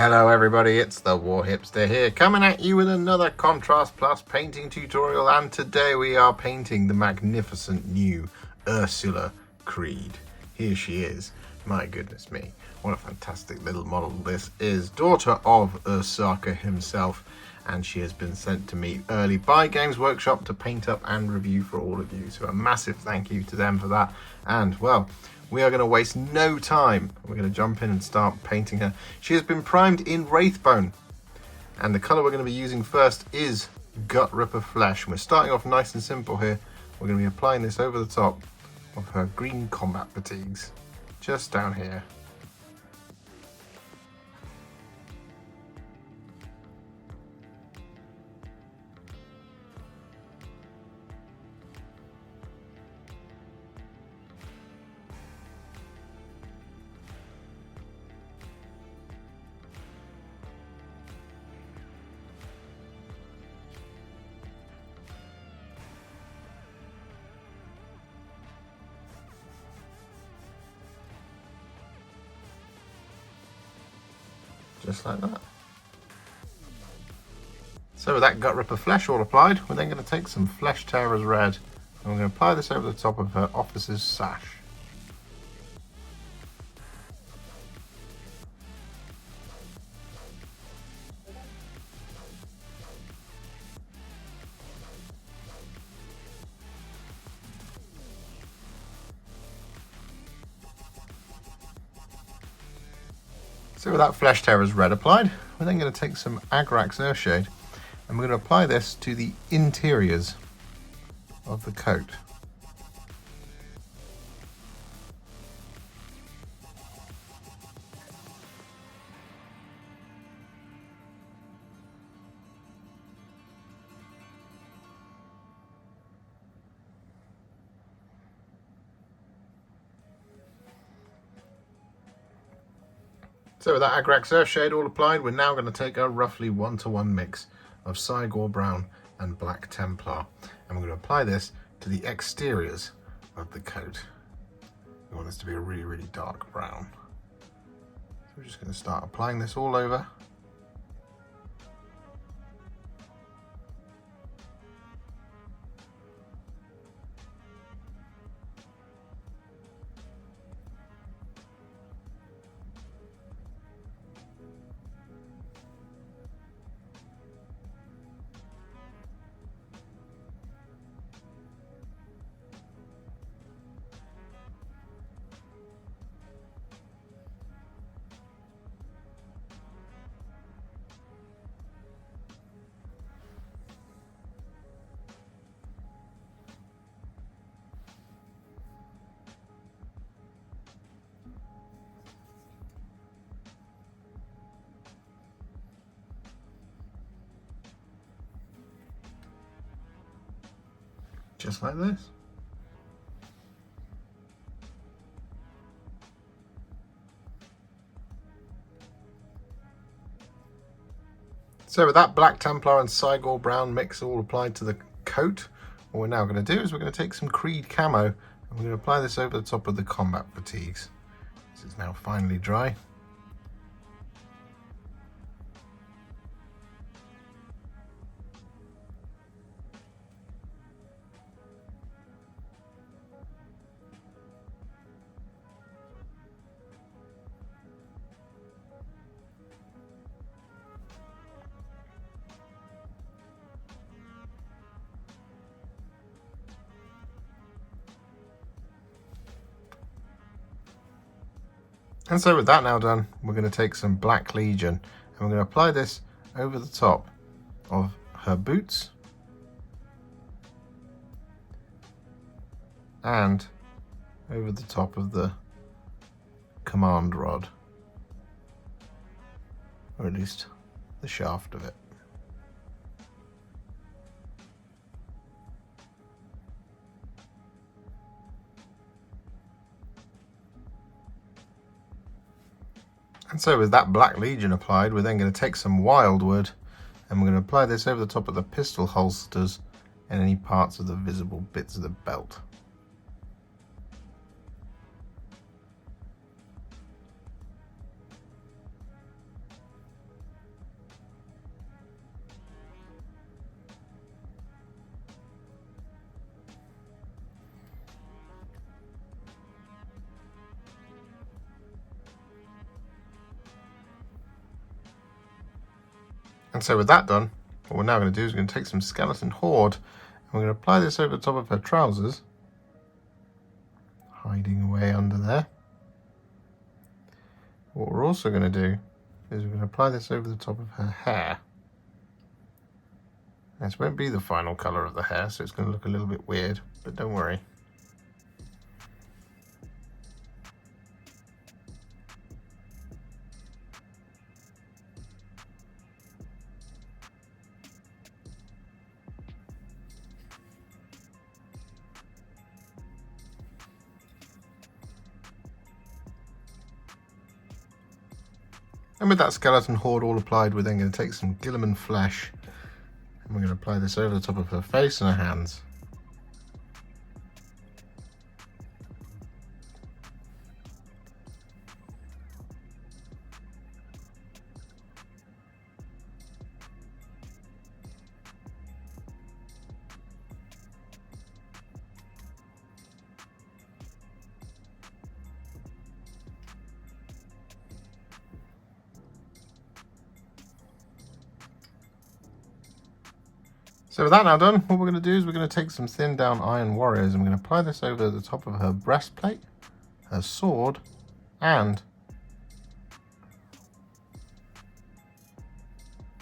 Hello everybody, it's the Warhipster here, coming at you with another Contrast Plus painting tutorial, and today we are painting the magnificent new Ursula Creed. Here she is. My goodness me, what a fantastic little model this is. Daughter of Ursarkar himself, and she has been sent to me early by Games Workshop to paint up and review for all of you. So a massive thank you to them for that. And well, we are going to waste no time. We're going to jump in and start painting her. She has been primed in Wraithbone, and the colour we're going to be using first is Gutrippa Flesh. We're starting off nice and simple here. We're going to be applying this over the top of her green combat fatigues, just down here. Just like that. So with that Gutrippa Flesh all applied, we're then going to take some Flesh Tearers Red, and we're going to apply this over the top of her officer's sash. So with that Flesh Tearers Red applied, we're then going to take some Agrax Earthshade, and we're going to apply this to the interiors of the coat. So with that Agrax Earthshade all applied, we're now going to take a roughly 1-to-1 mix of Cygor Brown and Black Templar, and we're going to apply this to the exteriors of the coat. We want this to be a really, really dark brown. So we're just going to start applying this all over. Just like this. So with that Black Templar and Cygor Brown mix all applied to the coat, what we're now going to do is we're going to take some Krieg Camo, and we're going to apply this over the top of the combat fatigues. This is now finally dry. And so with that now done, we're going to take some Black Legion, and we're going to apply this over the top of her boots and over the top of the command rod, or at least the shaft of it. And so with that Black Legion applied, we're then going to take some Wyldwood, and we're going to apply this over the top of the pistol holsters and any parts of the visible bits of the belt. And so with that done, what we're now going to do is we're going to take some Skeleton Horde and we're going to apply this over the top of her trousers, hiding away under there. What we're also going to do is we're going to apply this over the top of her hair. This won't be the final colour of the hair, so it's going to look a little bit weird, but don't worry. And with that Skeleton Horde all applied, we're then going to take some Guilliman Flesh and we're going to apply this over the top of her face and her hands. So with that now done, what we're going to do is we're going to take some thinned down Iron Warriors and we're going to apply this over the top of her breastplate, her sword, and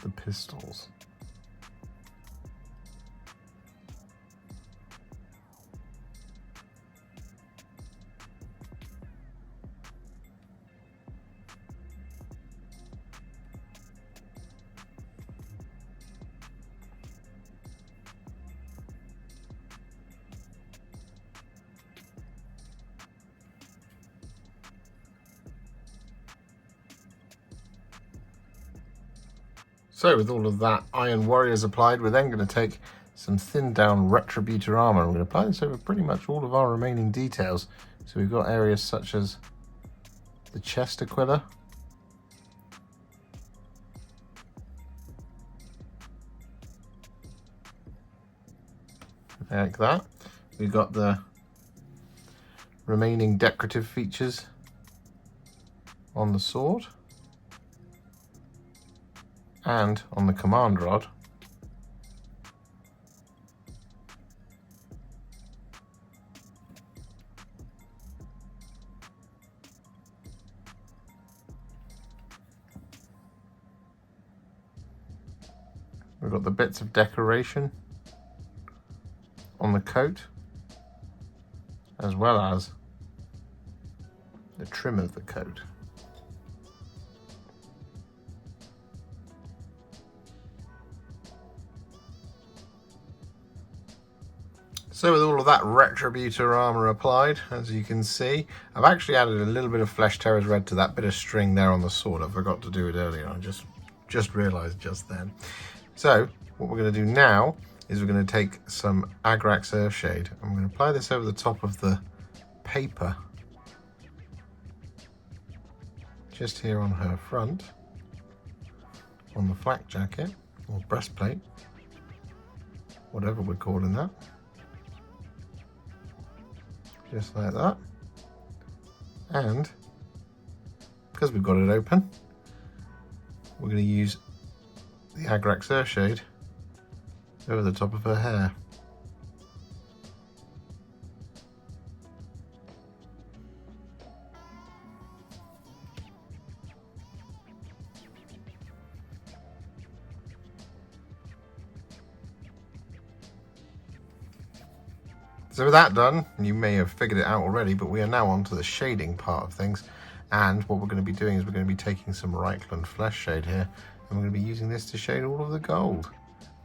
the pistols. So with all of that Iron Warriors applied, we're then going to take some thinned down Retributor Armour. We're going to apply this over pretty much all of our remaining details. So we've got areas such as the chest aquila, like that. We've got the remaining decorative features on the sword and on the command rod. We've got the bits of decoration on the coat, as well as the trim of the coat. So with all of that Retributor Armour applied, as you can see, I've actually added a little bit of Flesh Terror's Red to that bit of string there on the sword. I forgot to do it earlier, I just realised just then. So what we're going to do now is we're going to take some Agrax Earthshade and we're going to apply this over the top of the paper, just here on her front, on the flak jacket, or breastplate, whatever we're calling that. Just like that. And because we've got it open, we're going to use the Agrax Earthshade over the top of her hair. So with that done, you may have figured it out already, but we are now on to the shading part of things. And what we're going to be doing is we're going to be taking some Reikland Fleshshade here, and we're going to be using this to shade all of the gold.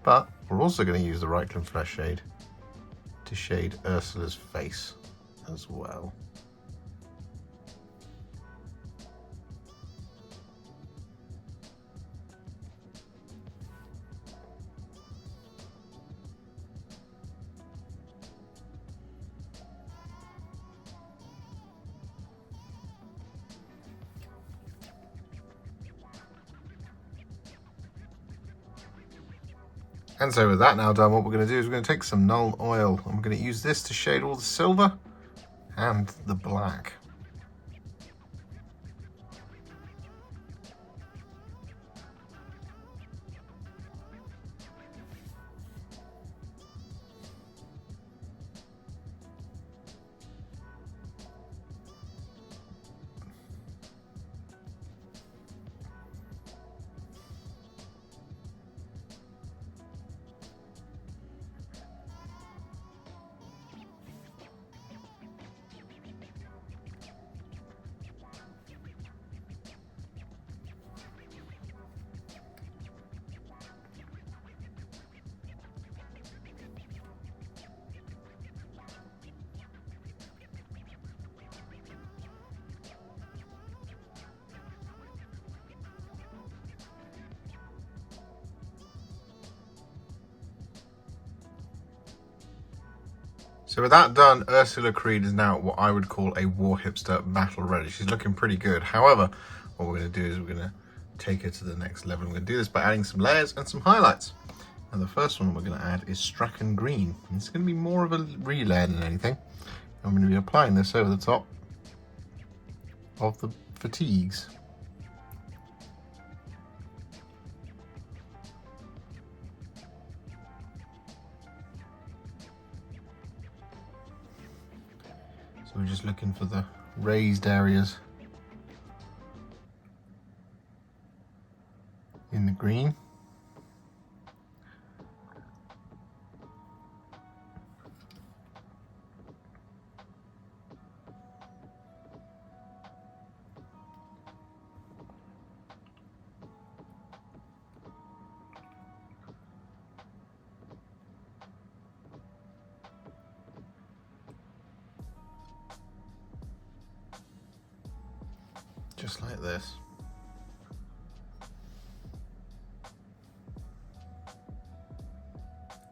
But we're also going to use the Reikland Fleshshade to shade Ursula's face as well. And so with that now done, what we're going to do is we're going to take some Nuln Oil and we're going to use this to shade all the silver and the black. So with that done, Ursula Creed is now what I would call a Warhipster battle ready. She's looking pretty good. However, what we're going to do is we're going to take her to the next level. We're going to do this by adding some layers and some highlights. And the first one we're going to add is Straken Green. And it's going to be more of a relayer than anything. I'm going to be applying this over the top of the fatigues. So we're just looking for the raised areas in the green. Just like this.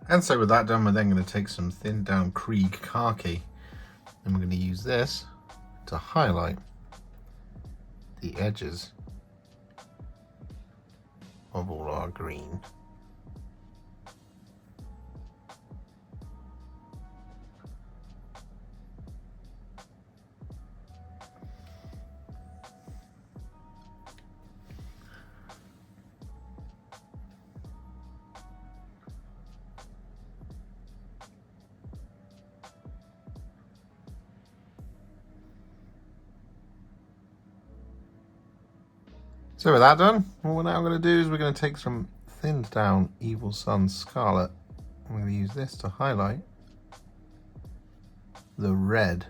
And so with that done, we're then going to take some thinned down Krieg Khaki, and we're going to use this to highlight the edges of all our green. So with that done, what we're now going to do is we're going to take some thinned down Evil Sunz Scarlet. I'm going to use this to highlight the red.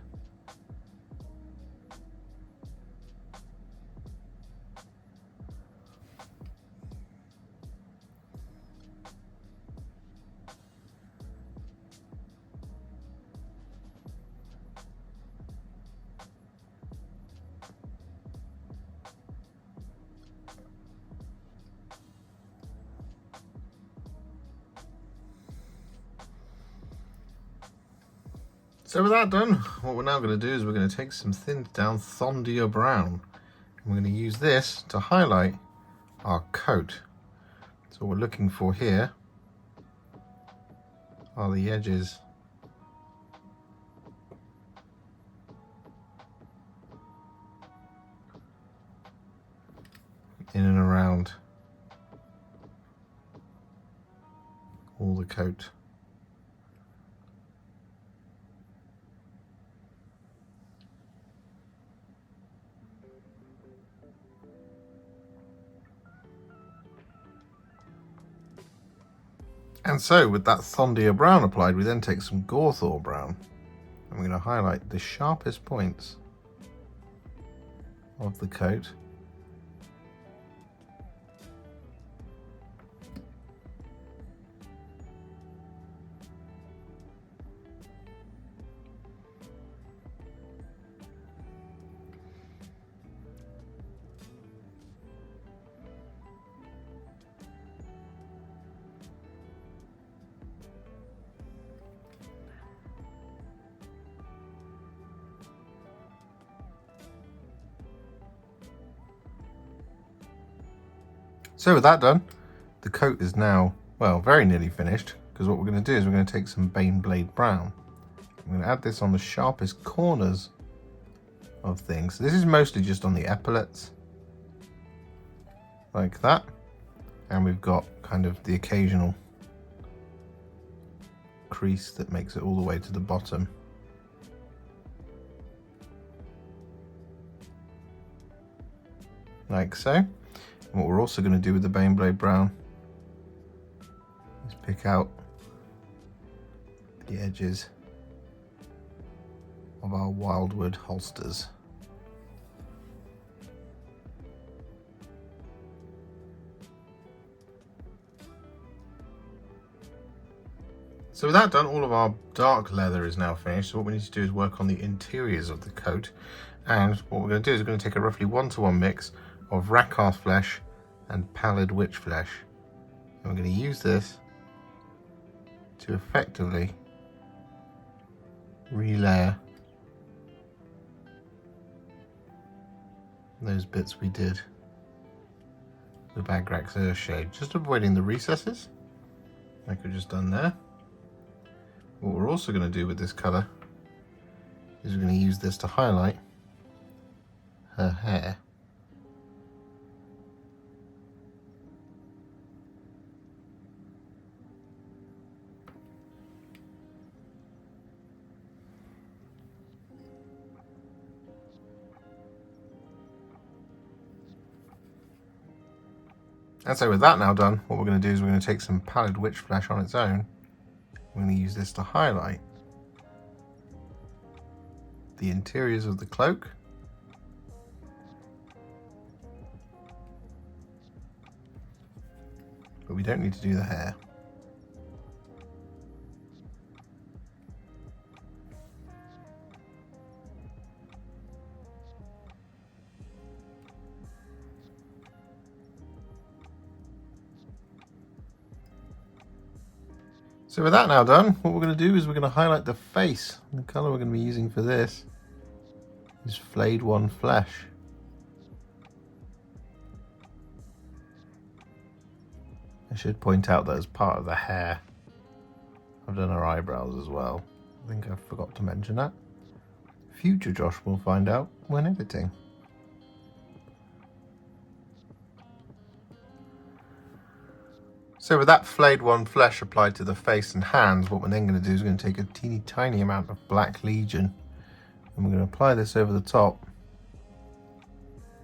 So with that done, what we're now going to do is we're going to take some thinned down Castellan Brown. And we're going to use this to highlight our coat. So what we're looking for here are the edges in and around all the coat. And so with that Castellan Brown applied, we then take some Gutrippa Brown and we're going to highlight the sharpest points of the coat. So with that done, the coat is now, well, very nearly finished, because what we're going to do is we're going to take some BANEBLADE Brown. I'm going to add this on the sharpest corners of things. This is mostly just on the epaulets, like that. And we've got kind of the occasional crease that makes it all the way to the bottom. Like so. And what we're also going to do with the BANEBLADE Brown is pick out the edges of our Wyldwood holsters. So with that done, all of our dark leather is now finished. So what we need to do is work on the interiors of the coat. And what we're going to do is we're going to take a roughly 1-to-1 mix of Agrax Flesh and Pallid Witch Flesh. And we're going to use this to effectively relayer those bits we did with Agrax Earthshade, just avoiding the recesses like we've just done there. What we're also going to do with this colour is we're going to use this to highlight her hair. And so with that now done, what we're going to do is we're going to take some pallid witch flesh on its own. We're going to use this to highlight the interiors of the cloak, but we don't need to do the hair. So with that now done, what we're going to do is we're going to highlight the face. The colour we're going to be using for this is Flayed One Flesh. I should point out that as part of the hair, I've done her eyebrows as well. I think I forgot to mention that. Future Josh will find out when editing. So with that Flayed One Flesh applied to the face and hands, what we're then going to do is we're going to take a teeny tiny amount of Black Legion and we're going to apply this over the top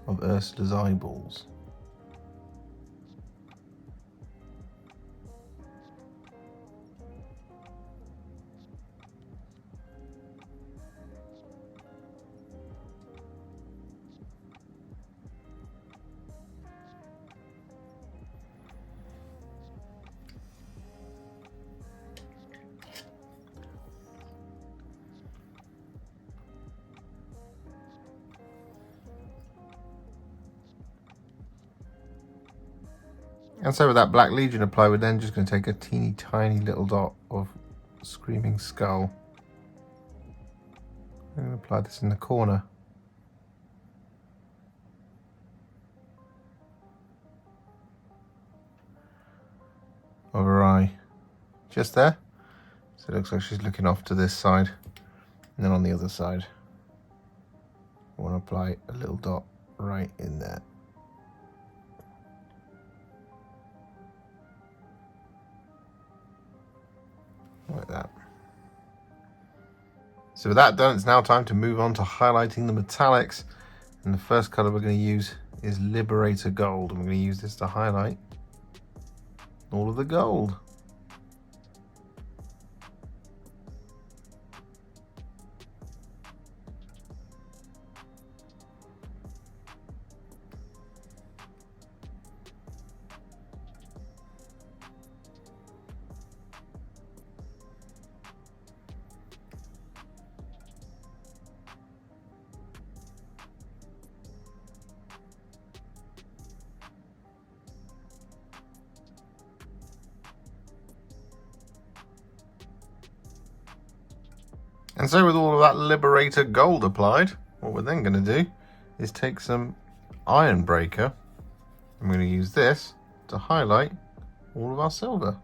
of Ursula's eyeballs. And so with that Black Legion applied, we're then just going to take a teeny tiny little dot of Screaming Skull. I'm going to apply this in the corner. Of her eye. Just there. So it looks like she's looking off to this side. And then on the other side, I want to apply a little dot right in there. Like that. So with that done, it's now time to move on to highlighting the metallics. And the first colour we're going to use is Liberator Gold. And we're going to use this to highlight all of the gold. And so with all of that Liberator Gold applied, what we're then going to do is take some Iron Breaker. I'm going to use this to highlight all of our silver.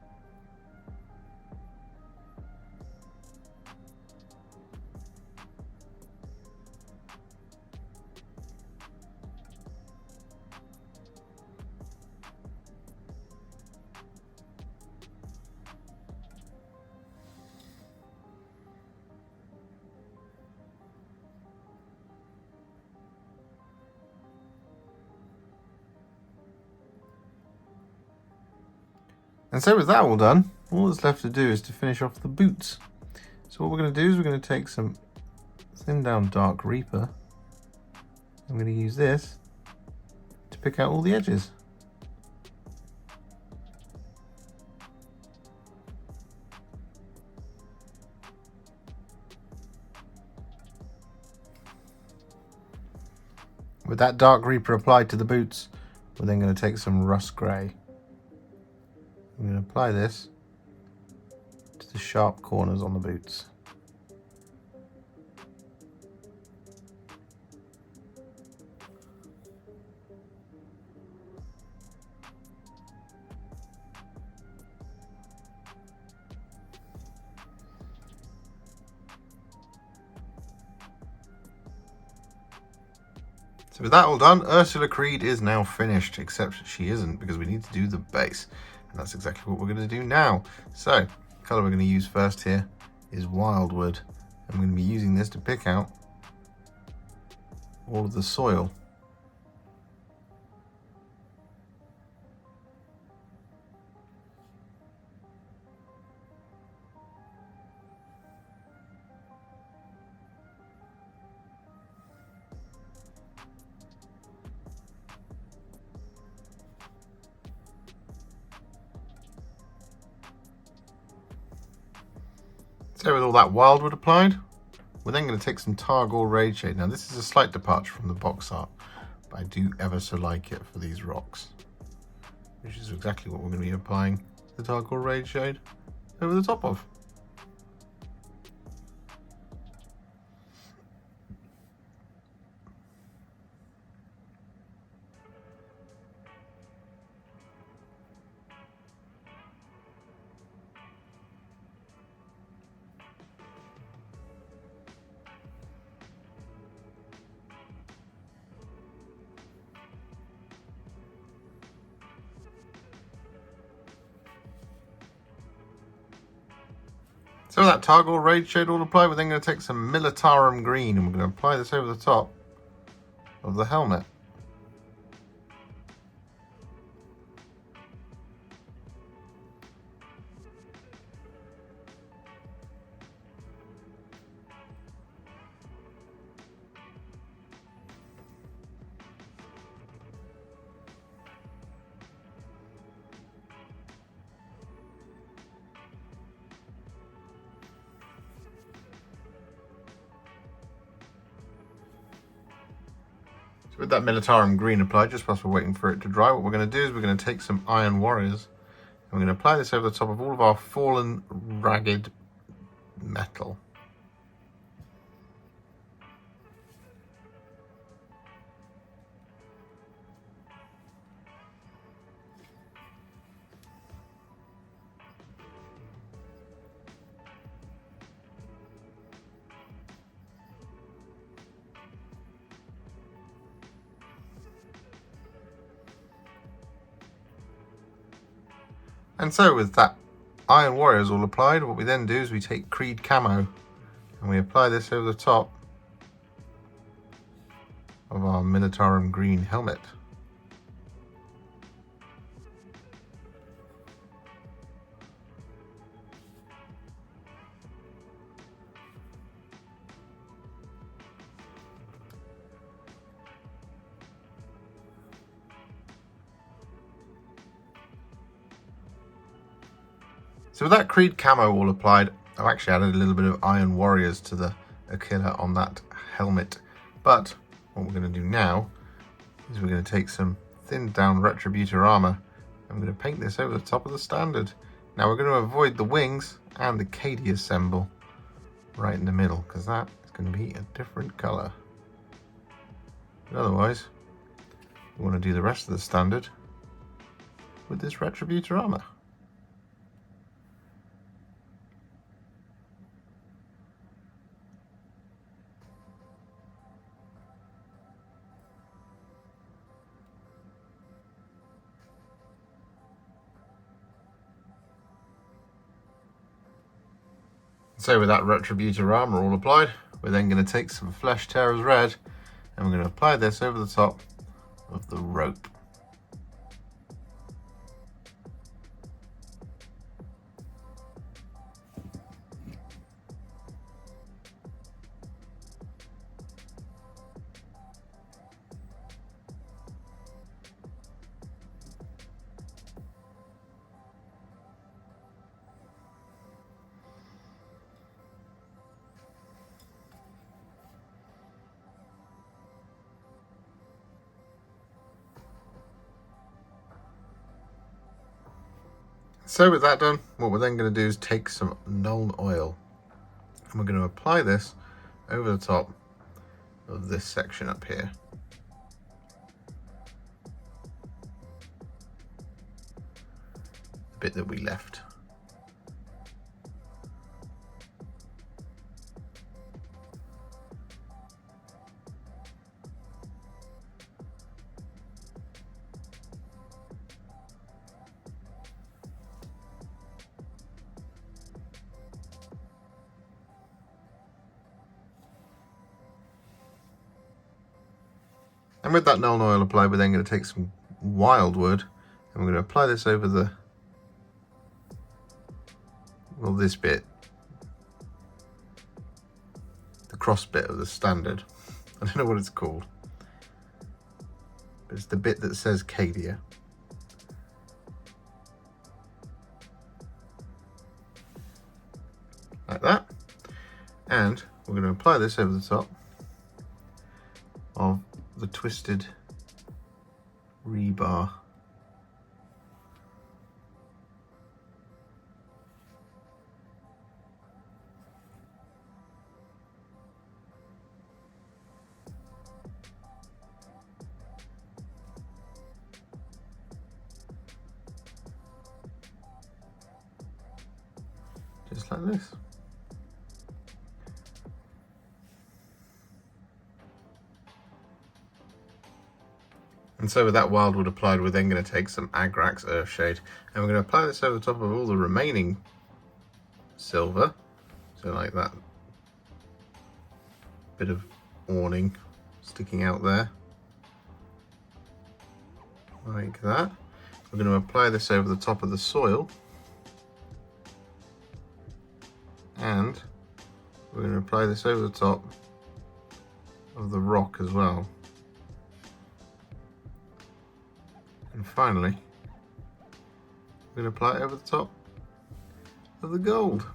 And so with that all done, all that's left to do is to finish off the boots. So what we're going to do is we're going to take some thin down Dark Reaper. I'm going to use this to pick out all the edges. With that Dark Reaper applied to the boots, we're then going to take some Rust Grey. I'm going to apply this to the sharp corners on the boots. So with that all done, Ursula Creed is now finished, except she isn't, because we need to do the base. And that's exactly what we're going to do now. So, the colour we're going to use first here is Wyldwood. I'm going to be using this to pick out all of the soil. So with all that Wyldwood applied, we're then going to take some Targor Rageshade. Now this is a slight departure from the box art, but I do ever so like it for these rocks, which is exactly what we're going to be applying the Targor Rageshade over the top of. So with that Targor Rageshade all applied, we're then going to take some Militarum Green and we're going to apply this over the top of the helmet. So with that Militarum Green applied, just whilst we're waiting for it to dry, what we're going to do is we're going to take some Iron Warriors and we're going to apply this over the top of all of our fallen ragged metal. And so with that Iron Warriors all applied, what we then do is we take Creed Camo and we apply this over the top of our Militarum Green helmet. So with that Creed Camo all applied, I've actually added a little bit of Iron Warriors to the Aquila on that helmet. But what we're going to do now is we're going to take some thinned down Retributor Armour and we're going to paint this over the top of the standard. Now we're going to avoid the wings and the Cadia symbol right in the middle, because that is going to be a different colour. But otherwise, we want to do the rest of the standard with this Retributor Armour. So with that Retributor Armour all applied, we're then going to take some Flesh Tearers Red and we're going to apply this over the top of the rope. So with that done, what we're then going to do is take some Nuln Oil and we're going to apply this over the top of this section up here. The bit that we left. And with that Nuln Oil applied, we're then going to take some Wyldwood and we're going to apply this over the, well, this bit, the cross bit of the standard. I don't know what it's called, but it's the bit that says Cadia. Like that. And we're going to apply this over the top of the twisted rebar. Just like this. And so with that Wyldwood applied, we're then going to take some Agrax Earthshade and we're going to apply this over the top of all the remaining silver. So like that bit of awning sticking out there. Like that. We're going to apply this over the top of the soil. And we're going to apply this over the top of the rock as well. And finally, we're going to apply it over the top of the gold.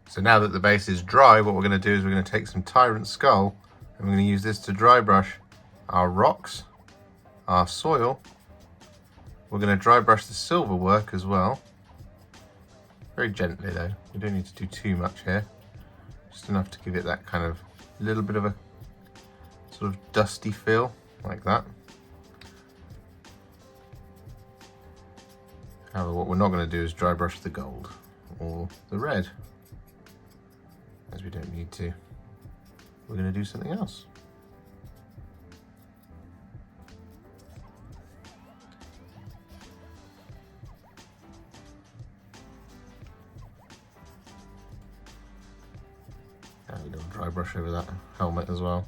So now that the base is dry, what we're going to do is we're going to take some Tyrant Skull and we're going to use this to dry brush our rocks, our soil. We're going to dry brush the silver work as well. Very gently though, you don't need to do too much here. Just enough to give it that kind of little bit of a sort of dusty feel, like that. However, what we're not going to do is dry brush the gold or the red, as we don't need to. We're going to do something else. And a little dry brush over that helmet as well.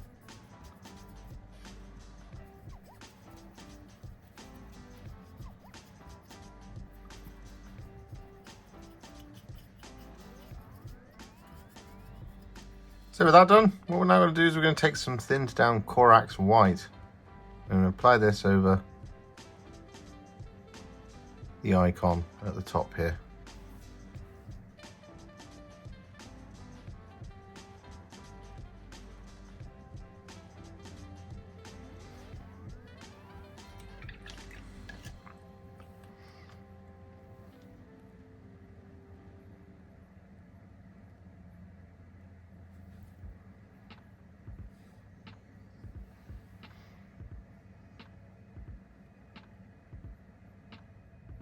So with that done, what we're now going to do is we're going to take some thinned down Corax White and apply this over the icon at the top here.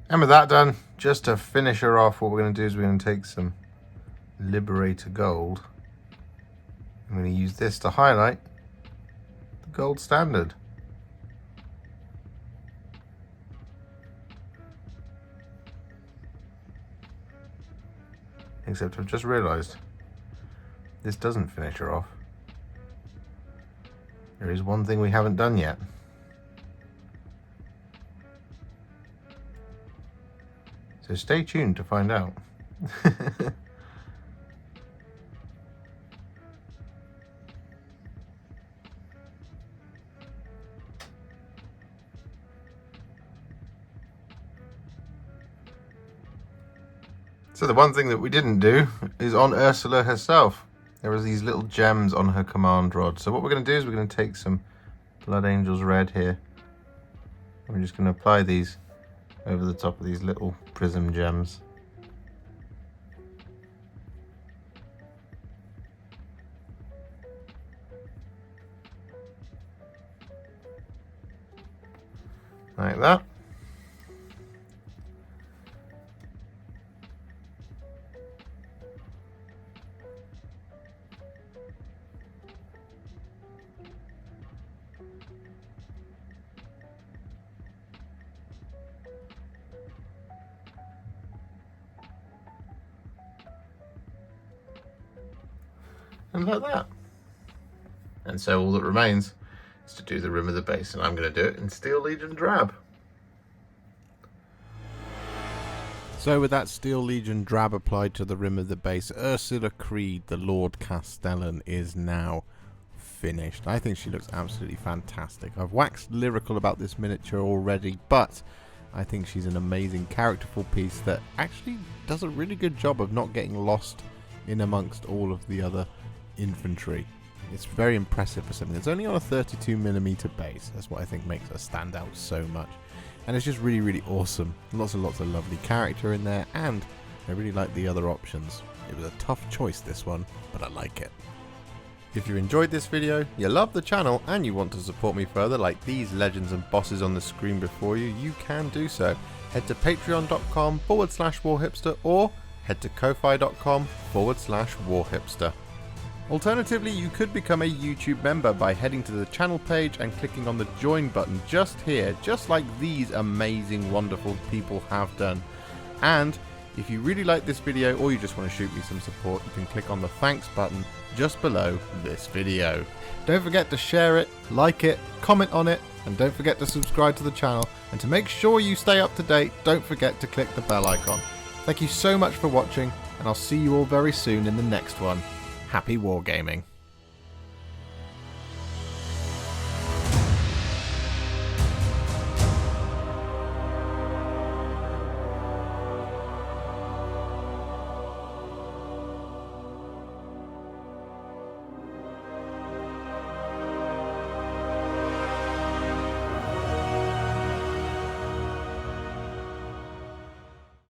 And with that done, just to finish her off, what we're going to do is we're going to take some Liberator Gold. I'm going to use this to highlight the gold standard. Except I've just realised this doesn't finish her off. There is one thing we haven't done yet. So stay tuned to find out. So the one thing that we didn't do is on Ursula herself. There are these little gems on her command rod. So what we're going to do is we're going to take some Blood Angels Red here. And we're just going to apply these over the top of these little prism gems. like that. And like that. And so all that remains is to do the rim of the base, and I'm going to do it in Steel Legion Drab. So with that Steel Legion Drab applied to the rim of the base, Ursula Creed, the Lord Castellan, is now finished. I think she looks absolutely fantastic. I've waxed lyrical about this miniature already, but I think she's an amazing characterful piece that actually does a really good job of not getting lost in amongst all of the other infantry. It's very impressive for something that's only on a 32mm base. That's what I think makes her stand out so much. And it's just really, really awesome. Lots and lots of lovely character in there, and I really like the other options. It was a tough choice, this one, but I like it. If you enjoyed this video, you love the channel, and you want to support me further like these legends and bosses on the screen before you, you can do so. Head to patreon.com/warhipster or head to ko-fi.com/warhipster. Alternatively, you could become a YouTube member by heading to the channel page and clicking on the join button just here, just like these amazing, wonderful people have done. And if you really like this video or you just want to shoot me some support, you can click on the thanks button just below this video. Don't forget to share it, like it, comment on it, and don't forget to subscribe to the channel. And to make sure you stay up to date, don't forget to click the bell icon. Thank you so much for watching, and I'll see you all very soon in the next one. Happy wargaming.